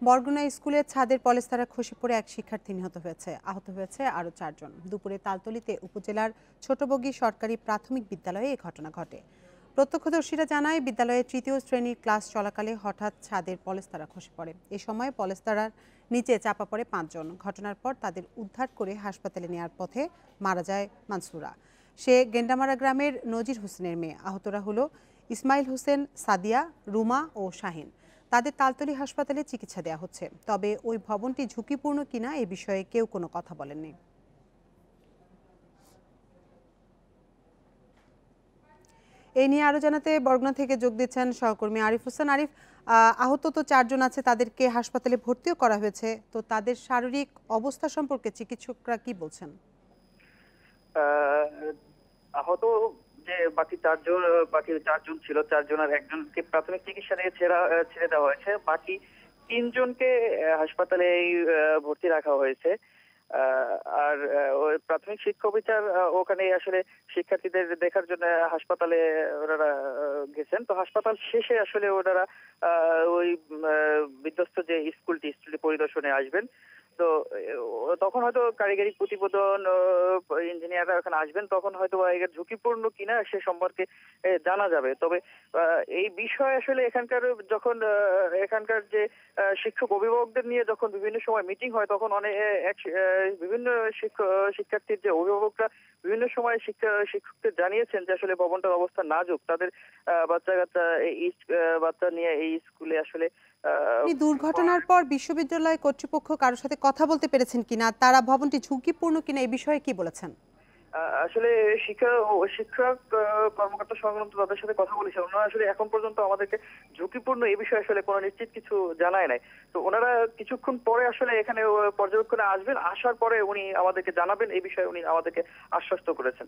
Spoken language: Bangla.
বরগুনা স্কুলের ছাদের পলেস্তারা খসে পড়ে এক শিক্ষার্থী নিহত হয়েছে, আহত হয়েছে আরও 4 জন। দুপুরে তালতলীতে উপজেলার ছোটবগি সরকারি প্রাথমিক বিদ্যালয়ে এই ঘটনা ঘটে। প্রত্যক্ষদর্শীরা জানায়, বিদ্যালয়ের ৩য় শ্রেণীর ক্লাস চলাকালে হঠাৎ ছাদের পলেস্তারা খসে পড়ে। এ সময় পলেস্তারার নিচে চাপা পড়ে 5 জন। ঘটনার পর তাদের উদ্ধার করে হাসপাতালে নেওয়ার পথে মারা যায় মানসুরা। সে গেন্ডামারা গ্রামের নজির হোসেনের মেয়ে। আহতরা হলো ইসমাইল হোসেন, সাদিয়া, রুমা ও শাহিন। তাদের তালতলী হাসপাতালে চিকিৎসা দেওয়া হচ্ছে। তবে ওই ভবনটি ঝুঁকিপূর্ণ কিনা এ বিষয়ে কেউ কোনো কথা বলেননি। এই নিয়ে আরো জানাতে বরগুনা থেকে যোগ দিচ্ছেন সহকর্মী আরিফ হোসেন। আরিফ, আহত তো 4 জন আছে, তাদেরকে হাসপাতালে ভর্তিও করা হয়েছে, তো তাদের শারীরিক অবস্থা সম্পর্কে চিকিৎসকরা কি বলছেন? আহত যে বাকি চারজন ছিল, 4 জনের একজনকে প্রাথমিক চিকিৎসা দিয়ে ছেড়ে দেওয়া হয়েছে। বাকি 3 জনকে হাসপাতালে ভর্তি রাখা হয়েছে। আর ওই প্রাথমিক শিক্ষা অফিসার ওখানে আসলে শিক্ষার্থীদের দেখার জন্য হাসপাতালে ওনারা গেছেন। তো হাসপাতাল শেষে আসলে ওনারা ওই বিধ্বস্ত যে স্কুলটি পরিদর্শনে আসবেন। তো তখন হয়তো কারিগরি প্রতিবেদন ইঞ্জিনিয়াররা ওখানে আসবেন, তখন হয়তো এর ঝুঁকিপূর্ণ কিনা সে সম্পর্কে জানা যাবে। তবে এই বিষয়ে আসলে এখানকার যে শিক্ষক অভিভাবকদের নিয়ে যখন বিভিন্ন সময় মিটিং হয়, তখন বিভিন্ন শিক্ষার্থীর যে অভিভাবকরা বিভিন্ন সময় শিক্ষকদের জানিয়েছেন যে আসলে ভবনটার অবস্থা নাজুক। তাদের বাচ্চা নিয়ে এই স্কুলে আসলে এই দুর্ঘটনার পর বিশ্ববিদ্যালয় কর্তৃপক্ষ কারোর সাথে কথা বলতে পেরেছেন কিনা, তারা ভবনটি ঝুঁকিপূর্ণ কিনা এই বিষয়ে কি বলেছেন? আসলে শিক্ষক কর্মকর্তা সংক্রান্ত তাদের সাথে কথা বলেছে। ওনারা আসলে এখন পর্যন্ত আমাদেরকে ঝুঁকিপূর্ণ এই বিষয়ে আসলে কোনো নিশ্চিত কিছু জানায় নাই। তো ওনারা কিছুক্ষণ পরে আসলে এখানে পর্যবেক্ষণে আসবেন, আসার পরে উনি আমাদেরকে জানাবেন, এই বিষয়ে উনি আমাদেরকে আশ্বস্ত করেছেন।